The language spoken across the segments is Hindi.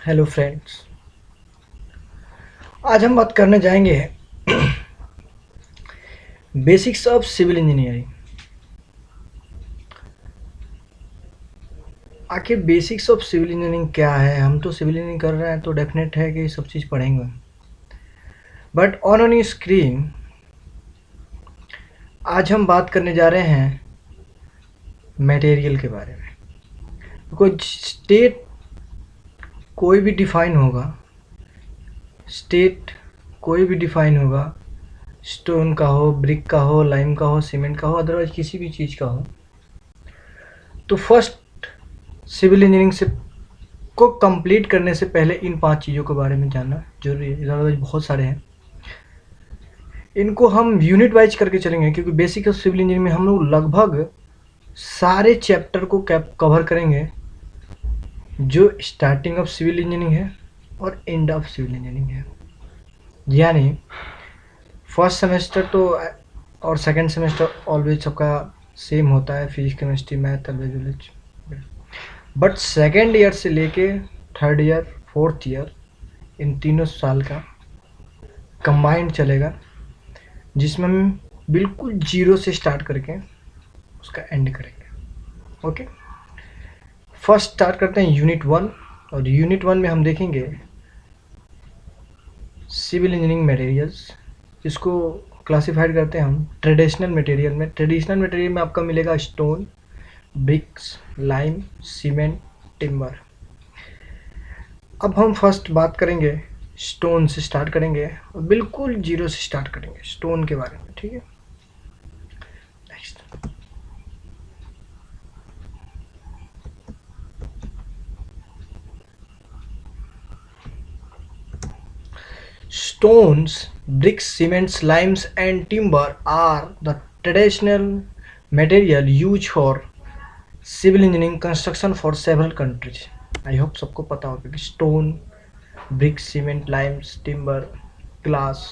Hello friends. आज हम बात करने जाएंगे बेसिक्स ऑफ सिविल इंजीनियरिंग। आखिर बेसिक्स ऑफ सिविल इंजीनियरिंग क्या है? हम तो सिविल इंजीनियरिंग कर रहे हैं तो डेफिनेट है कि ये सब चीज़ पढ़ेंगे, बट ऑन स्क्रीन आज हम बात करने जा रहे हैं मटेरियल के बारे में। कोई स्टेट कोई भी डिफाइन होगा, स्टेट कोई भी डिफाइन होगा, स्टोन का हो, ब्रिक का हो, लाइम का हो, सीमेंट का हो, अदरवाइज किसी भी चीज़ का हो, तो फर्स्ट सिविल इंजीनियरिंग से को कंप्लीट करने से पहले इन 5 चीज़ों के बारे में जानना जरूरी है। अदरवाइज बहुत सारे हैं, इनको हम यूनिट वाइज करके चलेंगे क्योंकि बेसिक ऑफ सिविल इंजीनियरिंग में हम लोग लगभग सारे चैप्टर को कवर करेंगे जो स्टार्टिंग ऑफ सिविल इंजीनियरिंग है और एंड ऑफ सिविल इंजीनियरिंग है। यानी फर्स्ट सेमेस्टर तो और सेकंड सेमेस्टर ऑलवेज सबका सेम होता है, physics chemistry math always, but second year से लेके third year fourth year in तीनों साल का कंबाइंड चलेगा, जिसमें हम बिल्कुल जीरो से स्टार्ट करके उसका एंड करेंगे। ओके, फर्स्ट स्टार्ट करते हैं यूनिट 1, और यूनिट 1 में हम देखेंगे सिविल इंजीनियरिंग मटेरियल्स, जिसको क्लासिफाइड करते हैं हम ट्रेडिशनल मटेरियल में। ट्रेडिशनल मटेरियल में आपका मिलेगा stone, bricks, lime, cement, timber. अब हम फर्स्ट बात करेंगे स्टोन से स्टार्ट करेंगे और बिल्कुल जीरो से स्टार्ट करेंगे स्टोन के बारे में, ठीक है। Next, stones, bricks, cements, limes and timber are the traditional material used for civil engineering construction for several countries. I hope सबको पता होगा कि stone, bricks, cement, limes, timber, glass,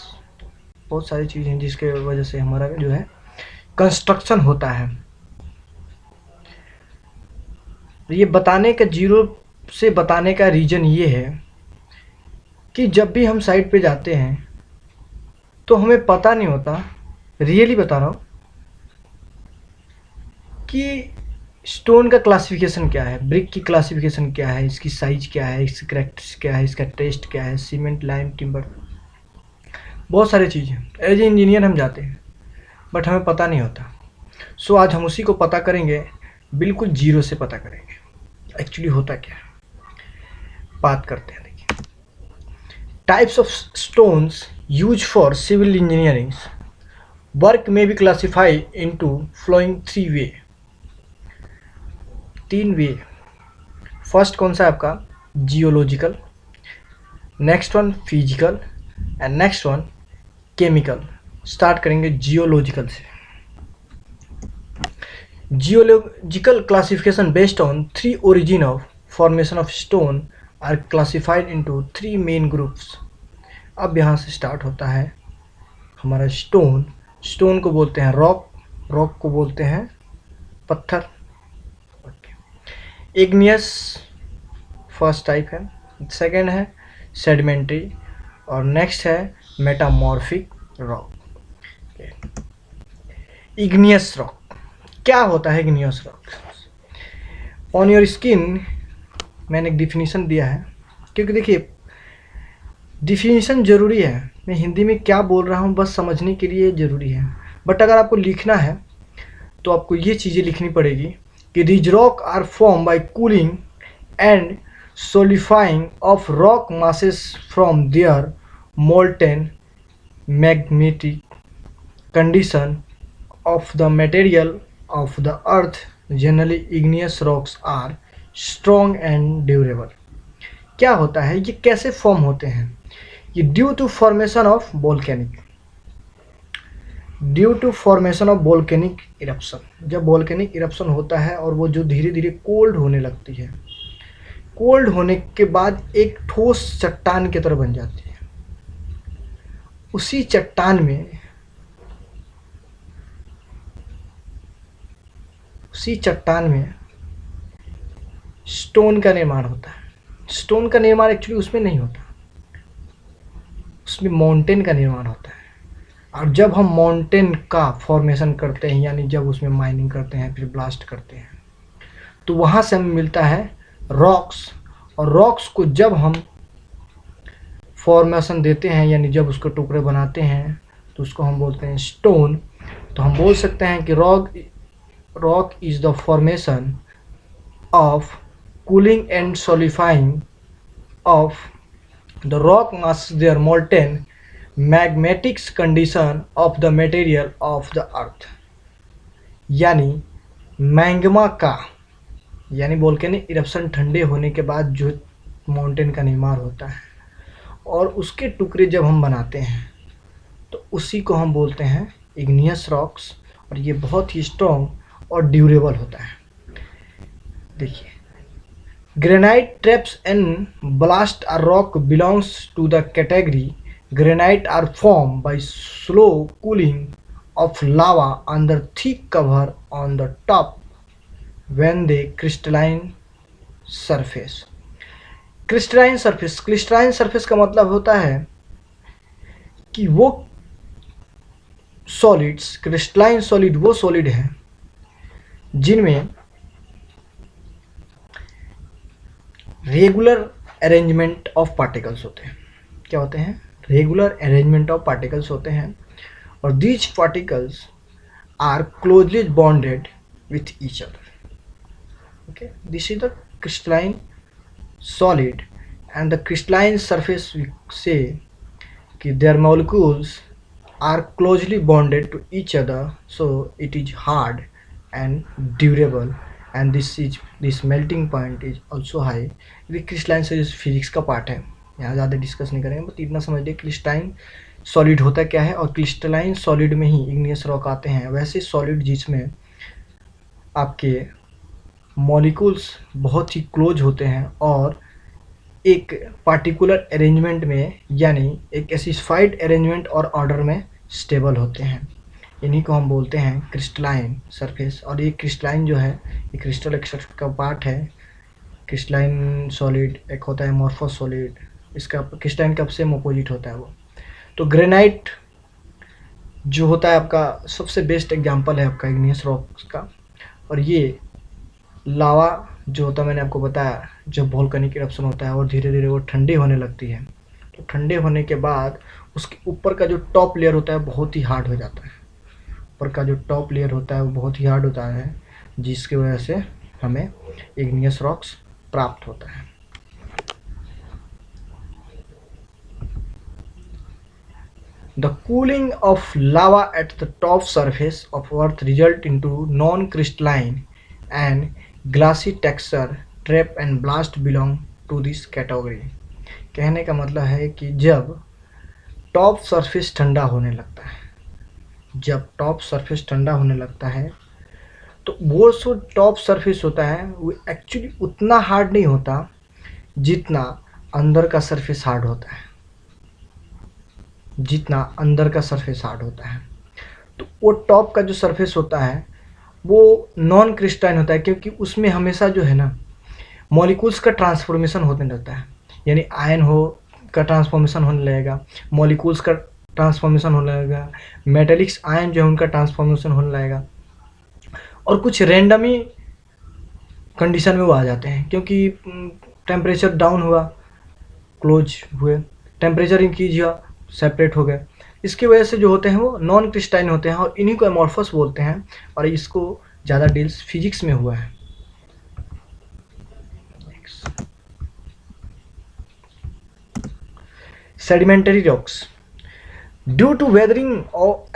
बहुत सारी चीज़ें हैं जिसके वजह से हमारा जो है कंस्ट्रक्शन होता है। ये बताने का जीरो से बताने का रीज़न ये है कि जब भी हम साइट पे जाते हैं तो हमें पता नहीं होता, रियली बता रहा हूँ, कि स्टोन का क्लासिफिकेशन क्या है, ब्रिक की क्लासिफिकेशन क्या है, इसकी साइज क्या है, इसकी करेक्टर्स क्या है, इसका टेस्ट क्या है, सीमेंट, लाइम, टिम्बर, बहुत सारी चीज़ें एज ए इंजीनियर हम जाते हैं बट हमें पता नहीं होता। सो आज हम उसी को पता करेंगे, बिल्कुल जीरो से पता करेंगे एक्चुअली होता क्या है। बात करते हैं, देखिए types of stones use for civil engineering work में be classify into flowing 3 way, 3 way. First कौन सा है आपका? Geological, next one physical and next one chemical. Start करेंगे जियोलॉजिकल से। Geological classification based on 3 origin of formation of stone are classified into 3 main groups. अब यहाँ से स्टार्ट होता है हमारा स्टोन। स्टोन को बोलते हैं रॉक, रॉक को बोलते हैं पत्थर। इग्नियस फर्स्ट टाइप है, सेकेंड है सेडिमेंट्री और नेक्स्ट है मेटामॉर्फिक रॉक। इग्नियस रॉक क्या होता है? Igneous rock on your skin, मैंने एक डिफिनीशन दिया है क्योंकि देखिए डिफिनीशन ज़रूरी है। मैं हिंदी में क्या बोल रहा हूँ बस समझने के लिए ज़रूरी है, बट अगर आपको लिखना है तो आपको ये चीज़ें लिखनी पड़ेगी कि these rock are formed by cooling and solidifying of rock masses from their molten magnetic condition of the material of the earth. Generally igneous rocks are strong and durable. क्या होता है, ये कैसे फॉर्म होते हैं? ये due to formation of volcanic, due to formation of volcanic eruption. जब वोल्केनिक इरप्शन होता है और वो जो धीरे धीरे कोल्ड होने लगती है, कोल्ड होने के बाद एक ठोस चट्टान की तरह बन जाती है। उसी चट्टान में स्टोन का निर्माण होता है। स्टोन का निर्माण एक्चुअली उसमें नहीं होता, उसमें माउंटेन का निर्माण होता है। और जब हम माउंटेन का फॉर्मेशन करते हैं, यानी जब उसमें माइनिंग करते हैं फिर ब्लास्ट करते हैं, तो वहाँ से हमें मिलता है रॉक्स। और रॉक्स को जब हम फॉर्मेशन देते हैं, यानी जब उसको टुकड़े बनाते हैं, तो उसको हम बोलते हैं स्टोन। तो हम बोल सकते हैं कि rock is the formation of cooling and solidifying of the rock mass there molten magmatics condition of the material of the earth. यानी मैग्मा का, यानी वोल्केनिक इरप्शन ठंडे होने के बाद जो माउंटेन का निर्माण होता है और उसके टुकड़े जब हम बनाते हैं, तो उसी को हम बोलते हैं इग्नियस रॉक्स। और ये बहुत ही स्ट्रॉन्ग और ड्यूरेबल होता है। देखिए, granite traps and blast are rock belongs to the category granite are form by slow cooling of lava under thick cover on the top when they crystalline surface. Crystalline surface का मतलब होता है कि वो सॉलिड्स, क्रिस्टलाइन सॉलिड वो सॉलिड हैं जिनमें रेगुलर अरेंजमेंट ऑफ पार्टिकल्स होते हैं। क्या होते हैं? रेगुलर अरेंजमेंट ऑफ पार्टिकल्स होते हैं। और these particles are closely bonded with each other. Okay, this is the crystalline solid, and the crystalline surface we say कि their molecules are closely bonded to each other, so it is hard and durable, and this melting point is also high। ये क्रिस्टलाइन से फिजिक्स का पार्ट है, यहाँ ज़्यादा डिस्कस नहीं करेंगे, बट इतना समझ लिया क्रिस्टलाइन सॉलिड होता क्या है। और क्रिस्टलाइन सॉलिड में ही इग्नियस रॉक आते हैं। वैसे सॉलिड जिसमें आपके मॉलिक्यूल्स बहुत ही क्लोज होते हैं और एक पार्टिकुलर अरेंजमेंट में, यानी एक एसिस्फाइड अरेंजमेंट और ऑर्डर में स्टेबल होते हैं, इन्हीं को हम बोलते हैं क्रिस्टलाइन सरफेस। और ये क्रिस्टलाइन जो है, ये क्रिस्टल एक का पार्ट है। क्रिस्टलाइन सॉलिड एक होता है मोर्फोस सॉलिड, इसका क्रिस्टलाइन कब से अपोजिट होता है वो। तो ग्रेनाइट जो होता है आपका सबसे बेस्ट एग्जांपल है आपका इग्नियस रॉक का। और ये लावा जो होता है, मैंने आपको बताया, जब वोल्केनिक इरप्शन होता है और धीरे धीरे वो ठंडी होने लगती है, तो ठंडे होने के बाद उसके ऊपर का जो टॉप लेयर होता है बहुत ही हार्ड हो जाता है। ऊपर का जो टॉप लेयर होता है वो बहुत ही हार्ड होता है, जिसकी वजह से हमें इग्नियस रॉक्स प्राप्त होता है। The cooling of lava at the top surface of Earth result into non-crystalline and glassy texture trap and blast belong to this category। कहने का मतलब है कि जब टॉप सरफेस ठंडा होने लगता है, जब टॉप सरफेस ठंडा होने लगता है, तो वो जो टॉप सरफेस होता है वो एक्चुअली उतना हार्ड नहीं होता जितना अंदर का सरफेस हार्ड होता है, जितना अंदर का सरफेस हार्ड होता है। तो वो टॉप का जो सरफेस होता है वो नॉन क्रिस्टलाइन होता है, क्योंकि उसमें हमेशा जो है ना मॉलिक्यूल्स का ट्रांसफॉर्मेशन होने लगता है। यानी आयन हो का ट्रांसफॉर्मेशन होने लगेगा, मॉलिक्यूल्स का ट्रांसफॉर्मेशन होने लगेगा, मेटेलिक्स आयन जो है उनका ट्रांसफॉर्मेशन होने लगेगा। और कुछ रैंडमी कंडीशन में वो आ जाते हैं, क्योंकि टेम्परेचर डाउन हुआ, क्लोज हुए, टेम्परेचर इंक्रीज हुआ, सेपरेट हो गए। इसकी वजह से जो होते हैं वो नॉन क्रिस्टलाइन होते हैं और इन्हीं को एमॉर्फस बोलते हैं। और इसको ज़्यादा डील्स फिजिक्स में हुआ है। Sedimentary rocks due to weathering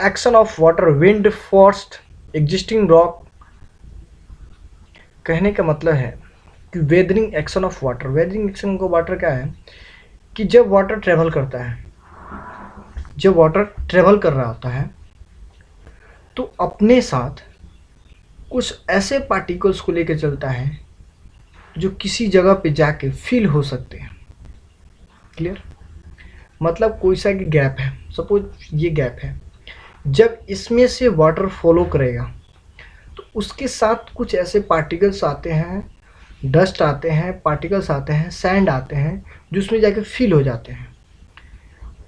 action of water, wind, first existing rock. कहने का मतलब है कि weathering action of water, weathering action को वाटर क्या है कि जब वाटर ट्रेवल करता है, जब वाटर ट्रेवल कर रहा होता है तो अपने साथ कुछ ऐसे पार्टिकल्स को लेकर चलता है जो किसी जगह पे जाके फिल हो सकते हैं। क्लियर? मतलब कोई सा गैप है, सपोज ये गैप है, जब इसमें से वाटर फॉलो करेगा तो उसके साथ कुछ ऐसे पार्टिकल्स आते हैं डस्ट आते हैं, पार्टिकल्स आते हैं, सैंड आते हैं, जो उसमें जाके फिल हो जाते हैं।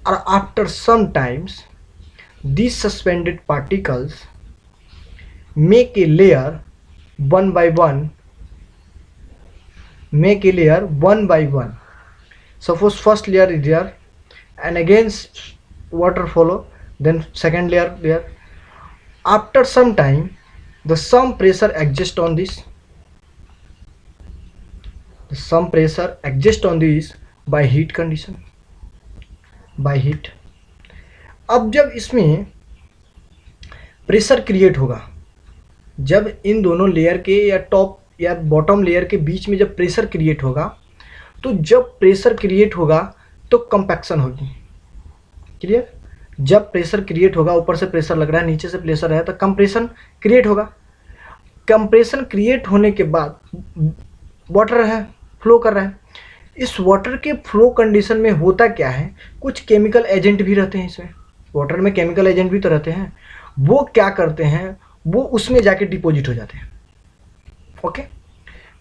और after some times these suspended particles make a layer one by one, make a layer one by one. Suppose first layer is there, and again water follow, then second layer. After some time, the some pressure adjust on this, the some pressure adjust on this by heat condition, by heat. अब जब इसमें प्रेशर क्रिएट होगा, जब इन दोनों लेयर के या टॉप या बॉटम लेयर के बीच में जब प्रेशर क्रिएट होगा, तो जब प्रेशर क्रिएट होगा तो कंपैक्शन होगी। क्लियर? जब प्रेशर क्रिएट होगा, ऊपर से प्रेशर लग रहा है, नीचे से प्रेशर है, तो कंप्रेशन क्रिएट होगा। कंप्रेशन क्रिएट होने के बाद वाटर है, फ्लो कर रहा है। इस वाटर के फ्लो कंडीशन में होता क्या है, कुछ केमिकल एजेंट भी रहते हैं इसमें। वाटर में केमिकल एजेंट भी तो रहते हैं। वो क्या करते हैं, वो उसमें जाके डिपॉजिट हो जाते हैं। ओके,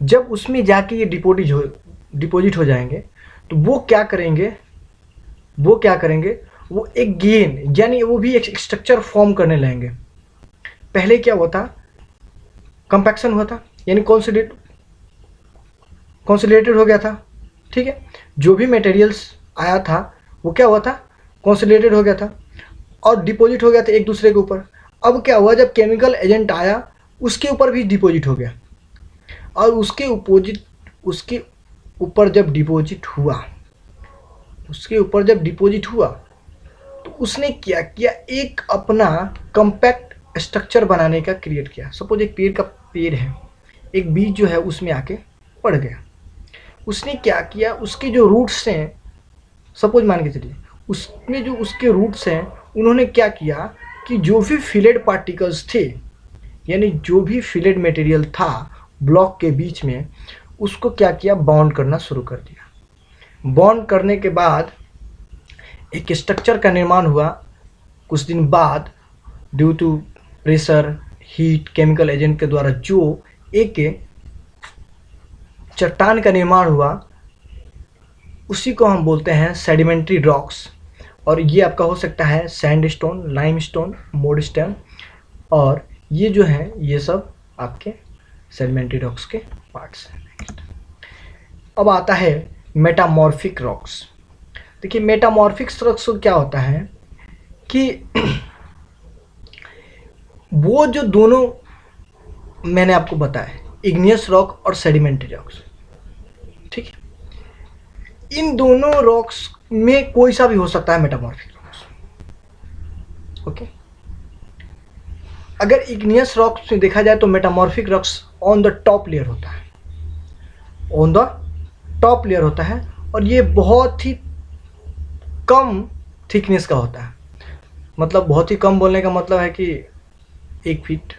जब उसमें जाके ये डिपॉजिट हो जाएंगे, तो वो क्या करेंगे, वो एक गेन, यानी वो भी एक स्ट्रक्चर फॉर्म करने लगेंगे। पहले क्या हुआ था, कंपैक्शन हुआ था, यानी कॉन्सिलेटेड हो गया था। ठीक है, जो भी मटेरियल्स आया था वो क्या हुआ था, कॉन्सिलेटेड हो गया था और डिपॉजिट हो गया था एक दूसरे के ऊपर। अब क्या हुआ, जब केमिकल एजेंट आया उसके ऊपर भी डिपॉजिट हो गया, और उसके ऊपर जब डिपॉजिट हुआ तो उसने क्या किया, एक अपना कॉम्पैक्ट स्ट्रक्चर बनाने का क्रिएट किया। सपोज एक पेड़ है, एक बीज जो है उसमें आके पड़ गया। उसने क्या किया, उसके जो रूट्स हैं, सपोज मान के चलिए उसमें जो उसके रूट्स हैं, उन्होंने क्या किया कि जो भी फिलेड पार्टिकल्स थे, यानी जो भी फिलेड मटेरियल था ब्लॉक के बीच में, उसको क्या किया, बॉन्ड करना शुरू कर दिया। बॉन्ड करने के बाद एक स्ट्रक्चर का निर्माण हुआ। कुछ दिन बाद due to pressure, heat, chemical agent के द्वारा जो एक चट्टान का निर्माण हुआ, उसी को हम बोलते हैं सेडिमेंट्री रॉक्स। और ये आपका हो सकता है सैंडस्टोन, लाइमस्टोन, मोडस्टोन, और ये जो है ये सब आपके सेडिमेंट्री रॉक्स के पार्ट्स हैं। अब आता है मेटामॉर्फिक रॉक्स। देखिए मेटामॉर्फिक रॉक्स को क्या होता है कि वो जो दोनों मैंने आपको बताया, इग्नियस रॉक और सेडिमेंट्री रॉक्स, ठीक है, इन दोनों रॉक्स में कोई सा भी हो सकता है मेटामॉर्फिक रॉक्स। ओके, अगर इग्नियस रॉक्स में देखा जाए तो metamorphic rocks on the top layer होता है, ऑन द टॉप लेयर होता है, और ये बहुत ही कम थिकनेस का होता है। मतलब बहुत ही कम बोलने का मतलब है कि 1 फीट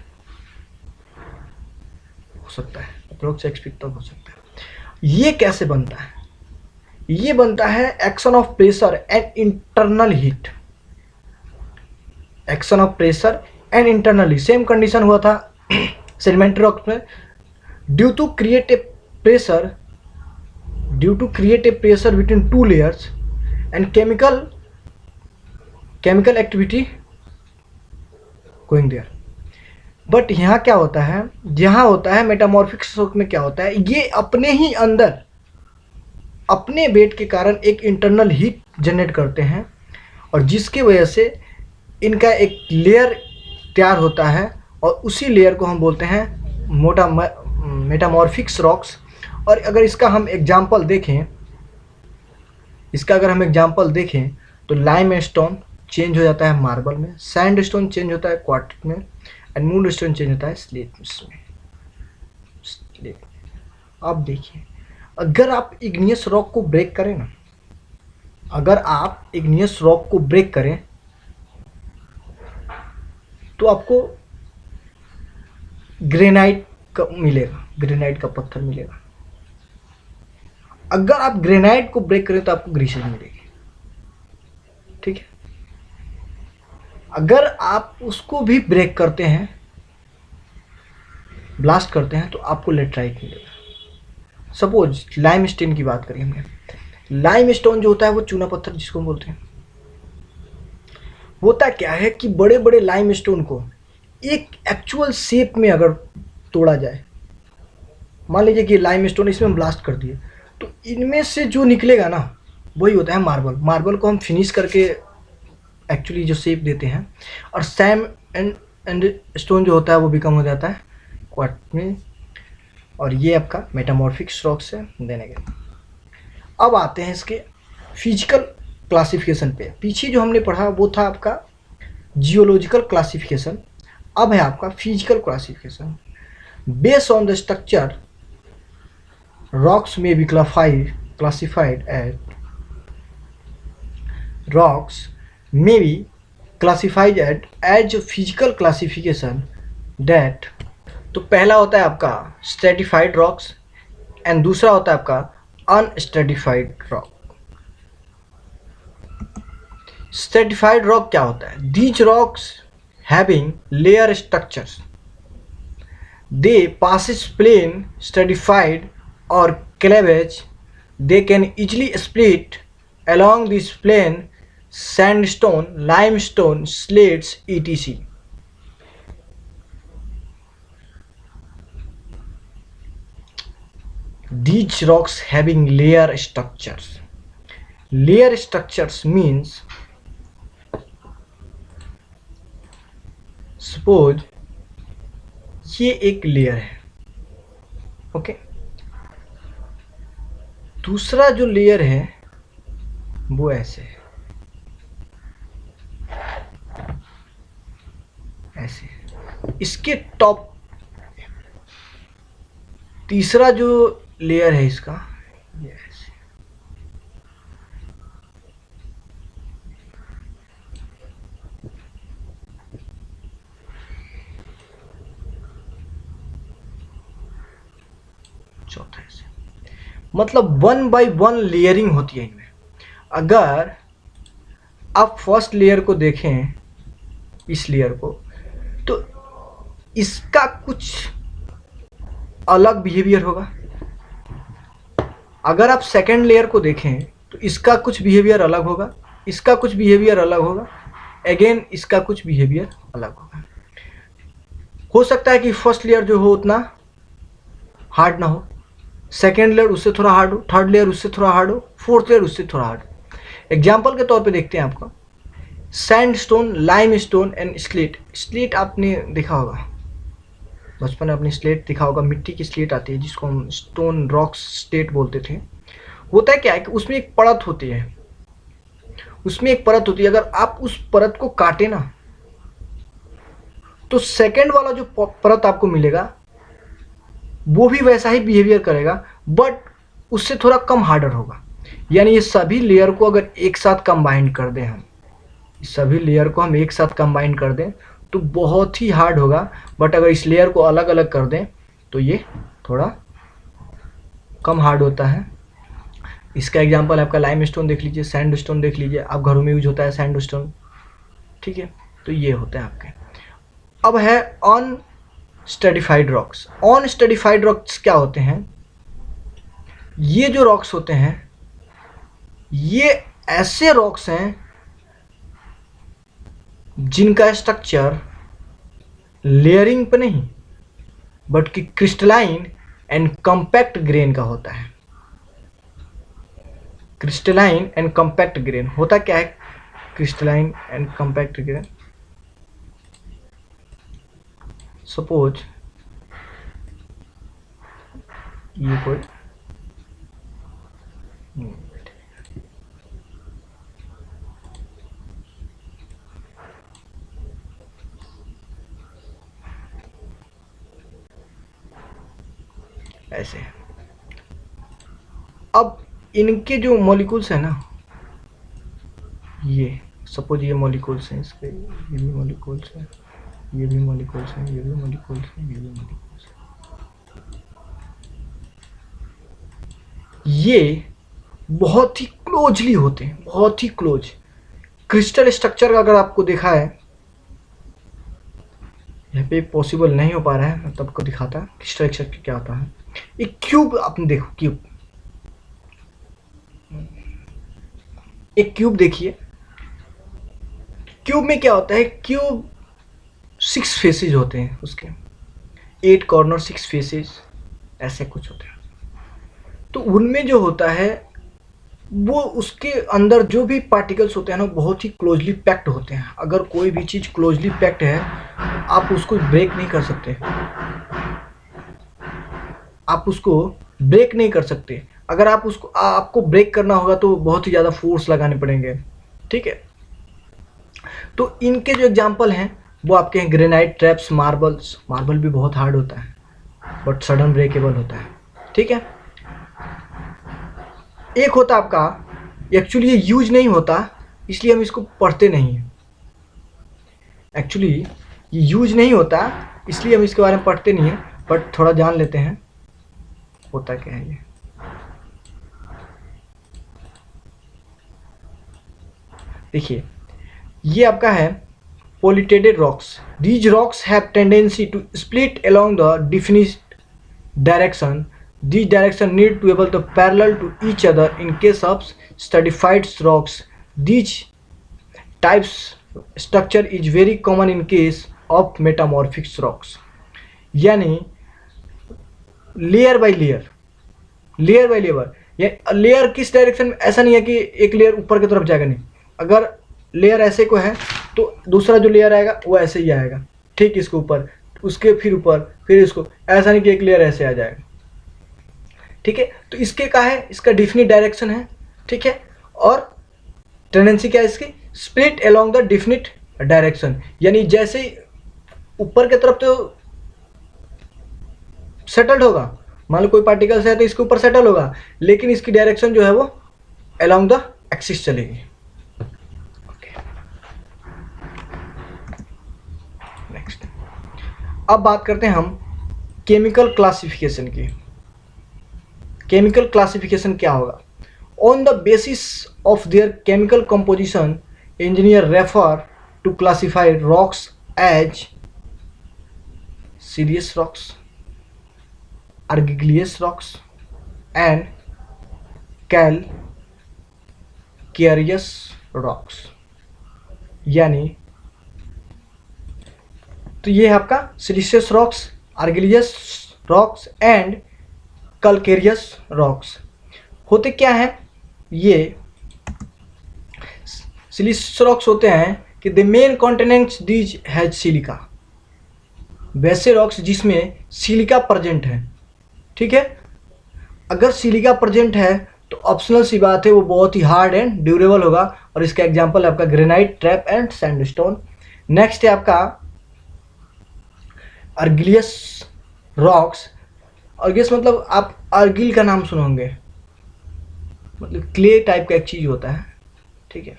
हो सकता है, अप्रोक्स 1 फीट तक हो सकता है। ये कैसे बनता है, ये बनता है action of pressure and internal heat. Action of pressure and internally same condition हुआ था सेडिमेंट्री रॉक्स में। Due to create a pressure between 2 layers and chemical activity going there. But यहाँ क्या होता है, यहाँ होता है मेटामॉर्फिक रॉक में क्या होता है, ये अपने ही अंदर अपने वेट के कारण एक इंटरनल हीट जनरेट करते हैं, और जिसकी वजह से इनका एक लेयर तैयार होता है, और उसी लेयर को हम बोलते हैं मेटामॉर्फिक रॉक्स। और अगर इसका हम एग्जांपल देखें, तो लाइमस्टोन चेंज हो जाता है मार्बल में, सैंडस्टोन चेंज होता है क्वार्ट्ज में, एंड मूनस्टोन चेंज होता है स्लेट में। अब देखिए, अगर आप इग्नियस रॉक को ब्रेक करें, तो आपको ग्रेनाइट का पत्थर मिलेगा। अगर आप ग्रेनाइट को ब्रेक करें तो आपको ग्रीसेज मिलेगी। ठीक है, अगर आप उसको भी ब्रेक करते हैं, ब्लास्ट करते हैं, तो आपको लेटराइट मिलेगा। सपोज लाइमस्टोन की बात करें हमने, लाइमस्टोन जो होता है वो चूना पत्थर जिसको हम बोलते हैं, होता क्या है कि बड़े बड़े लाइमस्टोन को एक एक्चुअल शेप में अगर तोड़ा जाए, मान लीजिए कि लाइमस्टोन इसमें ब्लास्ट कर दिए, तो इनमें से जो निकलेगा ना वही होता है मार्बल। मार्बल को हम फिनिश करके एक्चुअली जो शेप देते हैं, और सैम एंड स्टोन जो होता है वो भी कम हो जाता है क्वार्ट्ज में। और ये आपका मेटामॉर्फिक रॉक्स है देने के। अब आते हैं इसके फिजिकल क्लासिफिकेशन पे। पीछे जो हमने पढ़ा वो था आपका जियोलॉजिकल क्लासिफिकेशन, अब है आपका physical classification. Based on the structure rocks में B classified as rocks may be classified as physical classification that, तो पहला होता है आपका स्ट्रेटिफाइड रॉक्स एंड दूसरा होता है आपका अनस्ट्रेटिफाइड रॉक। स्ट्रेटिफाइड रॉक क्या होता है? These rocks having layer structures, they passes plane stratified or cleavage, they can easily split along this plane sandstone, limestone, slates, etc. These rocks having layer structures. Layer structures means, suppose ये एक लेयर है, ओके, दूसरा जो लेयर है वो ऐसे है, ऐसे, इसके टॉप तीसरा जो लेयर है इसका ये ऐसे, चौथा ऐसे, मतलब 1 by 1 लेयरिंग होती है इनमें। अगर आप फर्स्ट लेयर को देखें, इस लेयर को, तो इसका कुछ अलग बिहेवियर होगा। अगर आप सेकेंड लेयर को देखें तो इसका कुछ बिहेवियर अलग होगा, इसका कुछ बिहेवियर अलग होगा, अगेन इसका कुछ बिहेवियर अलग होगा। हो सकता है कि फर्स्ट लेयर जो हो उतना हार्ड ना हो, सेकेंड लेयर उससे थोड़ा हार्ड हो, थर्ड लेयर उससे थोड़ा हार्ड हो, फोर्थ लेयर उससे थोड़ा हार्ड हो। एग्जाम्पल के तौर पे देखते हैं आपको sandstone, limestone and slate. Slate आपने देखा होगा, बचपन में अपनी स्लेट देखा होगा, मिट्टी की स्लेट आती है जिसको हम स्टोन रॉक्स स्लेट बोलते थे। होता है क्या है कि उसमें एक परत होती है, उसमें एक परत होती है, अगर आप उस परत को काटे ना तो सेकेंड वाला जो परत आपको मिलेगा वो भी वैसा ही बिहेवियर करेगा, बट उससे थोड़ा कम हार्डर होगा। यानी ये सभी लेयर को अगर एक साथ कंबाइन कर दें, हम सभी लेयर को हम एक साथ कंबाइन कर दें तो बहुत ही हार्ड होगा, बट अगर इस लेयर को अलग अलग कर दें तो ये थोड़ा कम हार्ड होता है। इसका एग्जांपल आपका लाइमस्टोन देख लीजिए, सैंडस्टोन देख लीजिए, आप घरों में यूज होता है सैंडस्टोन, ठीक है। तो ये होते हैं आपके। अब है अनस्ट्रेटिफाइड रॉक्स। अनस्ट्रेटिफाइड रॉक्स क्या होते हैं? ये जो रॉक्स होते हैं ये ऐसे रॉक्स हैं जिनका स्ट्रक्चर लेयरिंग पे नहीं बट कि क्रिस्टलाइन एंड कॉम्पैक्ट ग्रेन का होता है। क्रिस्टलाइन एंड कॉम्पैक्ट ग्रेन होता क्या है? Crystalline and compact grain, suppose ये कोई ऐसे, अब इनके जो मॉलिक्यूल्स है ना, ये सपोज ये मॉलिक्यूल्स हैं इसके, ये भी मॉलिक्यूल्स हैं, ये भी मॉलिक्यूल्स हैं, ये भी मॉलिक्यूल्स हैं, ये भी मॉलिक्यूल्स हैं। ये बहुत ही क्लोजली होते हैं, बहुत ही क्लोज। क्रिस्टल स्ट्रक्चर का अगर आपको देखा है यहाँ पे पॉसिबल नहीं हो पा रहा है, मैं तब को दिखाता स्ट्रक्चर क्या होता है। एक क्यूब आपने देखो, क्यूब, एक क्यूब देखिए। क्यूब में क्या होता है, क्यूब 6 फेसेज होते हैं उसके, 8 कॉर्नर 6 फेसेज ऐसे कुछ होते हैं। तो उनमें जो होता है वो उसके अंदर जो भी पार्टिकल्स होते हैं ना बहुत ही क्लोजली पैक्ड होते हैं। अगर कोई भी चीज़ क्लोजली पैक्ड है आप उसको ब्रेक नहीं कर सकते, आप उसको ब्रेक नहीं कर सकते। अगर आप उसको आपको ब्रेक करना होगा तो बहुत ही ज़्यादा फोर्स लगाने पड़ेंगे, ठीक है। तो इनके जो एग्जाम्पल हैं वो आपके हैं ग्रेनाइट, ट्रैप्स, मार्बल्स। मार्बल भी बहुत हार्ड होता है बट सडन ब्रेकेबल होता है, ठीक है। एक होता आपका, एक्चुअली ये यूज नहीं होता इसलिए हम इसको पढ़ते नहीं हैं। एक्चुअली ये यूज नहीं होता इसलिए हम इसके बारे में पढ़ते नहीं हैं, बट थोड़ा जान लेते हैं होता क्या है ये। देखिए ये आपका है foliated rocks. These rocks have tendency to split along the definite direction. These direction need to able to parallel to each other. In case of stratified rocks, these types structure is very common in case of metamorphic rocks. यानी layer by layer, layer by layer, ये लेयर किस डायरेक्शन में, ऐसा नहीं है कि एक लेयर ऊपर की तरफ जाएगा, नहीं। अगर लेयर ऐसे को है तो दूसरा जो लेयर आएगा वो ऐसे ही आएगा, ठीक इसके ऊपर, उसके फिर ऊपर, फिर इसको, ऐसा नहीं कि एक लेयर ऐसे आ जाएगा, ठीक है। तो इसके क्या है, इसका डिफिनिट डायरेक्शन है, ठीक है। और टेंडेंसी क्या है इसकी, split along the definite direction, यानी जैसे ऊपर की तरफ तो सेटल्ड होगा, मान लो कोई पार्टिकल्स है तो इसके ऊपर सेटल होगा, लेकिन इसकी डायरेक्शन जो है वो अलोंग द एक्सिस चलेगी। नेक्स्ट अब बात करते हैं हम केमिकल क्लासिफिकेशन की। केमिकल क्लासिफिकेशन क्या होगा, on the basis of their chemical composition engineer refer to classify rocks as siliceous rocks, argillaceous rocks and calcareous rocks। यानी तो ये है आपका siliceous rocks, argillaceous rocks and calcareous rocks. होते क्या है, ये सिलिशियस रॉक्स होते हैं कि the main constituents these has silica, वैसे रॉक्स जिसमें सिलिका प्रेजेंट है, ठीक है। अगर सिलिका प्रेजेंट है तो ऑप्शनल सी बात है वो बहुत ही हार्ड एंड ड्यूरेबल होगा, और इसका एग्जांपल है आपका granite, trap and sandstone. Next है आपका अर्गिलियस रॉक्स। अर्गिलियस मतलब आप अर्गिल का नाम सुने होंगे, मतलब क्ले टाइप का एक चीज़ होता है, ठीक है।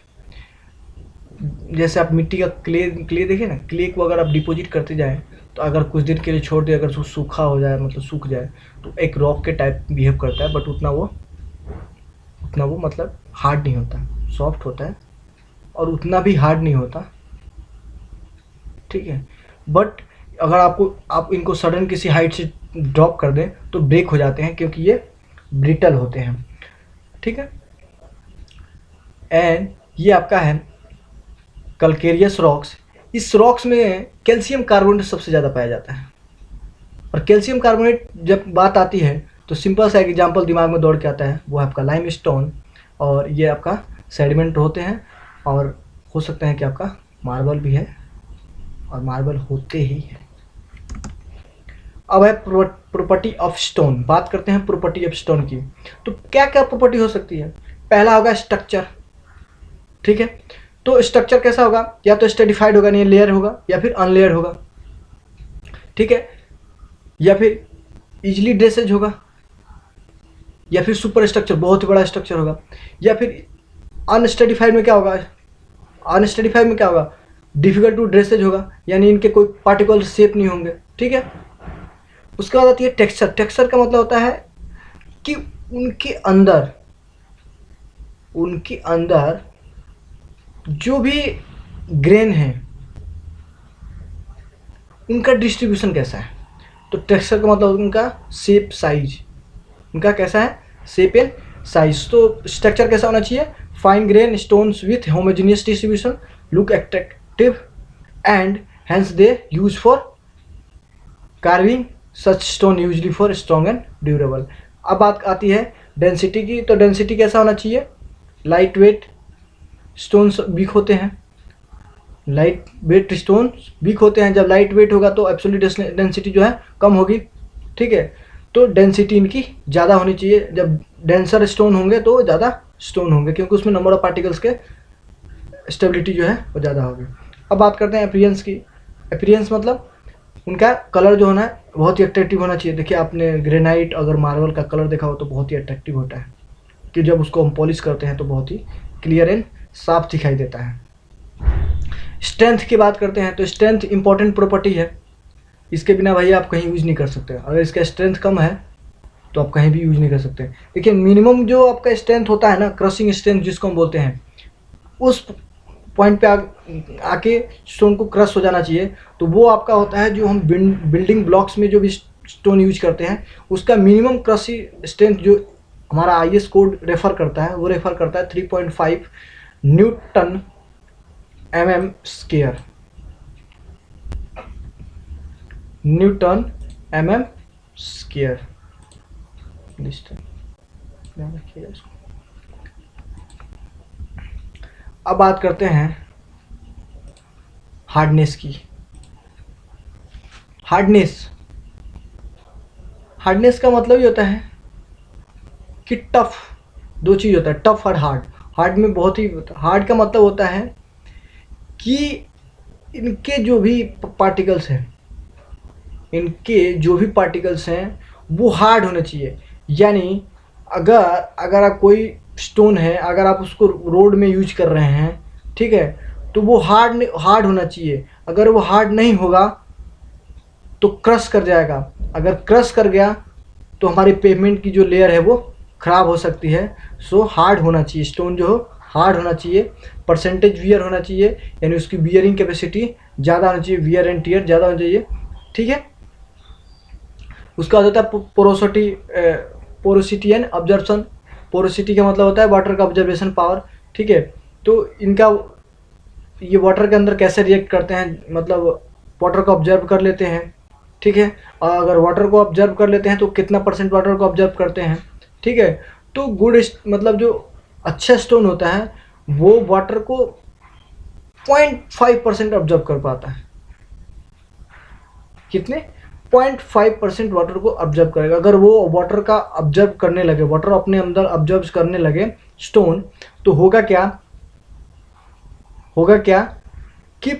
जैसे आप मिट्टी का क्ले देखें ना, क्ले को अगर आप डिपॉजिट करते जाएं तो अगर कुछ दिन के लिए छोड़ दिया, अगर सूखा हो जाए, मतलब सूख जाए, तो एक रॉक के टाइप बिहेव करता है, बट उतना वो मतलब हार्ड नहीं होता, सॉफ्ट होता है, और उतना भी हार्ड नहीं होता, ठीक है। बट अगर आप इनको सडन किसी हाइट से ड्रॉप कर दें तो ब्रेक हो जाते हैं, क्योंकि ये ब्रिटल होते हैं, ठीक है। एंड ये आपका है कैल्केरियस रॉक्स। इस रॉक्स में कैल्शियम कार्बोनेट सबसे ज़्यादा पाया जाता है, और कैल्शियम कार्बोनेट जब बात आती है तो सिंपल सा एग्जांपल दिमाग में दौड़ के आता है, वो है आपका लाइमस्टोन, और ये आपका सेडिमेंट होते हैं, और हो सकता है कि आपका मार्बल भी है, और मार्बल होते ही है। अब है प्रॉपर्टी ऑफ स्टोन। बात करते हैं प्रॉपर्टी ऑफ स्टोन की, तो क्या क्या प्रॉपर्टी हो सकती है। पहला होगा स्ट्रक्चर, ठीक है। तो स्ट्रक्चर कैसा होगा, या तो स्ट्रेटिफाइड होगा, नहीं लेयर होगा, या फिर अनलेयर होगा, ठीक है, या फिर इजिली ड्रेसेज होगा, या फिर सुपर स्ट्रक्चर बहुत ही बड़ा स्ट्रक्चर होगा, या फिर अनस्ट्रेटिफाइड में क्या होगा, अनस्ट्रेटिफाइड में क्या होगा, डिफिकल्ट टू ड्रेसेज होगा, यानी इनके कोई पार्टिकल शेप नहीं होंगे, ठीक है। उसके बाद आती है टेक्सचर। टेक्सचर का मतलब होता है कि उनके अंदर जो भी ग्रेन है उनका डिस्ट्रीब्यूशन कैसा है। तो टेक्सचर का मतलब उनका शेप साइज, उनका कैसा है, शेप एंड साइज। तो स्ट्रक्चर कैसा होना चाहिए, fine grain stones with homogeneous distribution, look attractive and hence they use for carving, such stone usually for strong and durable. अब बात आती है डेंसिटी की। तो डेंसिटी कैसा होना चाहिए, लाइट वेट स्टोन्स वीक होते हैं, लाइट वेट स्टोन वीक होते हैं। जब लाइट वेट होगा तो एब्सोल्यूट डेंसिटी जो है कम होगी, ठीक है। तो डेंसिटी इनकी ज़्यादा होनी चाहिए, जब डेंसर स्टोन होंगे तो ज़्यादा स्टोन होंगे, क्योंकि उसमें नंबर ऑफ पार्टिकल्स के स्टेबिलिटी जो है वो ज़्यादा होगी। अब बात करते हैं अपीयरेंस की। अपीयरेंस मतलब उनका कलर जो होना है बहुत ही अट्रैक्टिव होना चाहिए। देखिए आपने ग्रेनाइट अगर मार्बल का कलर देखा हो तो बहुत ही अट्रैक्टिव होता है, कि जब उसको हम पॉलिश करते हैं तो बहुत ही क्लियर एंड साफ दिखाई देता है। स्ट्रेंथ की बात करते हैं तो स्ट्रेंथ इंपॉर्टेंट प्रॉपर्टी है, इसके बिना भाई आप कहीं यूज नहीं कर सकते। अगर इसका स्ट्रेंथ कम है तो आप कहीं भी यूज नहीं कर सकते। देखिए मिनिमम जो आपका स्ट्रेंथ होता है ना, क्रशिंग स्ट्रेंथ जिसको हम बोलते हैं, उस पॉइंट पे आके स्टोन को क्रश हो जाना चाहिए। तो वो आपका होता है जो हम बिल्डिंग ब्लॉक्स में जो भी स्टोन यूज करते हैं, उसका मिनिमम क्रशिंग स्ट्रेंथ जो हमारा आईएस कोड रेफर करता है, वो रेफर करता है 3.5 Newton mm square, Newton mm square. ध्यान रखिएगा इसको। अब बात करते हैं हार्डनेस की। हार्डनेस का मतलब ये होता है कि टफ, दो चीज़ होता है, टफ और हार्ड। हार्ड में बहुत ही, हार्ड का मतलब होता है कि इनके जो भी पार्टिकल्स हैं, वो हार्ड होने चाहिए। यानी अगर आप कोई स्टोन है, अगर आप उसको रोड में यूज कर रहे हैं, ठीक है, तो वो हार्ड होना चाहिए। अगर वो हार्ड नहीं होगा तो क्रश कर जाएगा। अगर क्रश कर गया तो हमारी पेवमेंट की जो लेयर है वो ख़राब हो सकती है। सो हार्ड होना चाहिए, स्टोन जो हो हार्ड होना चाहिए। परसेंटेज वियर होना चाहिए, यानी उसकी वियरिंग कैपेसिटी ज़्यादा होनी चाहिए, वियर एंड टियर ज़्यादा होना चाहिए, ठीक है। उसका होता है पोरोसिटी एंड ऑब्जर्वेशन। पोरोसिटी का मतलब होता है वाटर का ऑब्जर्वेशन पावर, ठीक है। तो इनका ये वाटर के अंदर कैसे रिएक्ट करते हैं, मतलब वाटर को ऑब्जर्व कर लेते हैं, ठीक है। और अगर वाटर को ऑब्जर्व कर लेते हैं तो कितना परसेंट वाटर को ऑब्जर्व करते हैं, ठीक है। तो मतलब जो अच्छा स्टोन होता है वो वाटर को 0.5% ऑब्जर्व कर पाता है। कितने, 0.5% वाटर को ऑब्जर्व करेगा। अगर वो वाटर का ऑब्जर्व करने लगे, वाटर अपने अंदर ऑब्जर्व करने लगे स्टोन, तो होगा क्या कि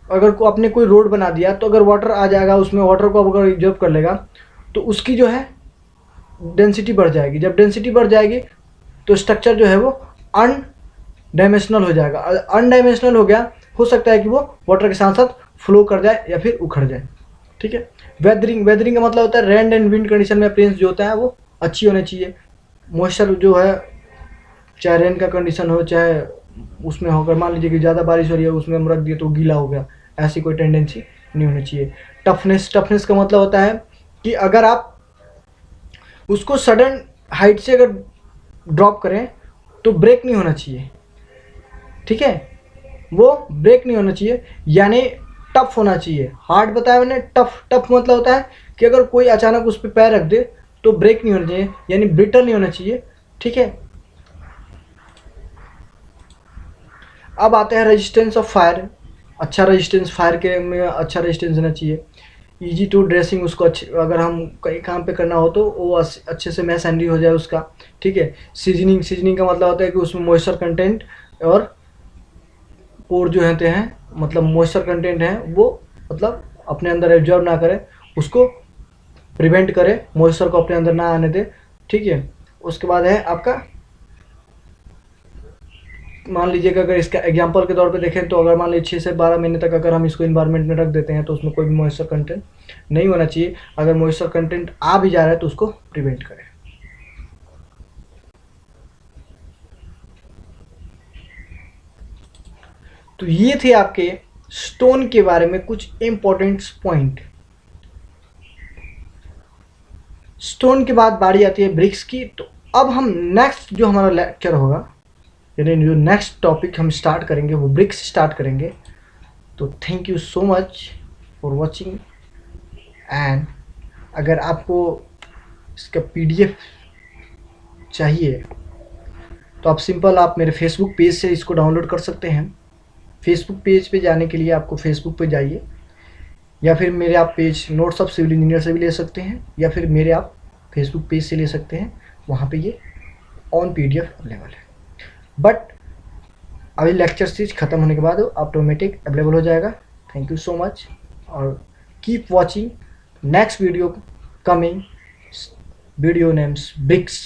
अगर को आपने कोई रोड बना दिया तो अगर वाटर आ जाएगा उसमें, वाटर को अगर ऑब्जर्व कर लेगा तो उसकी जो है डेंसिटी बढ़ जाएगी। जब डेंसिटी बढ़ जाएगी तो स्ट्रक्चर जो है वो अनडाइमेंशनल हो जाएगा। अनडाइमेंशनल हो गया, हो सकता है कि वो वाटर के साथ साथ फ्लो कर जाए या फिर उखड़ जाए, ठीक है। वेदरिंग का मतलब होता है रेन एंड विंड कंडीशन में अपीयरेंस जो होता है वो अच्छी होनी चाहिए। मॉइस्चर जो है, चाहे रेन का कंडीशन हो चाहे उसमें होकर, मान लीजिए कि ज़्यादा बारिश हो रही है उसमें हम रख दिए तो गीला हो गया, ऐसी कोई टेंडेंसी नहीं होनी चाहिए। टफनेस का मतलब होता है कि अगर आप उसको सडन हाइट से अगर ड्रॉप करें तो ब्रेक नहीं होना चाहिए, ठीक है, वो ब्रेक नहीं होना चाहिए, यानी टफ होना चाहिए। हार्ड बताया मैंने, टफ मतलब होता है कि अगर कोई अचानक उस पर पैर रख दे तो ब्रेक नहीं होना चाहिए, यानी ब्रिटल नहीं होना चाहिए, ठीक है। अब आते हैं रेजिस्टेंस ऑफ फायर। अच्छा रेजिस्टेंस, फायर के में अच्छा रेजिस्टेंस देना चाहिए। इजी टू ड्रेसिंग, उसको अच्छे, अगर हम कहीं काम पे करना हो तो वो अच्छे से मैश हैंडली हो जाए उसका, ठीक है। सीजनिंग का मतलब होता है कि उसमें मॉइस्चर कंटेंट और पोर जो होते हैं, मतलब मॉइस्चर कंटेंट है वो मतलब अपने अंदर एब्जॉर्ब ना करे, उसको प्रिवेंट करे, मॉइस्चर को अपने अंदर ना आने दे, ठीक है। उसके बाद है आपका, मान लीजिएगा अगर इसका एग्जांपल के तौर पे देखें तो अगर मान लीजिए 6 से 12 महीने तक अगर हम इसको इन्वायरमेंट में रख देते हैं तो उसमें कोई भी मॉइस्चर कंटेंट नहीं होना चाहिए। अगर मॉइस्चर कंटेंट आ भी जा रहा है तो उसको प्रिवेंट करें। तो ये थे आपके स्टोन के बारे में कुछ इम्पोर्टेंट पॉइंट। स्टोन के बाद बारी आती है ब्रिक्स की। तो अब हम नेक्स्ट जो हमारा लेक्चर होगा, यानी जो नेक्स्ट टॉपिक हम स्टार्ट करेंगे वो ब्रिक्स स्टार्ट करेंगे। तो thank you so much for watching. And अगर आपको इसका PDF चाहिए तो आप सिंपल आप मेरे फेसबुक पेज से इसको डाउनलोड कर सकते हैं। फेसबुक पेज पे जाने के लिए आपको फेसबुक पे जाइए, या फिर मेरे आप page notes of civil engineer से भी ले सकते हैं, या फिर मेरे आप फेसबुक पेज से ले सकते हैं। वहाँ पे ये ऑन PDF अवेलेबल है। बट अभी लेक्चर सीरीज ख़त्म होने के बाद ऑटोमेटिक अवेलेबल हो जाएगा। थैंक यू सो मच और keep watching next video coming. Video names bricks.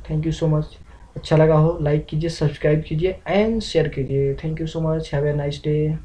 Thank you so much. अच्छा लगा हो लाइक कीजिए, सब्सक्राइब कीजिए एंड शेयर कीजिए। Thank you so much. Have a nice day.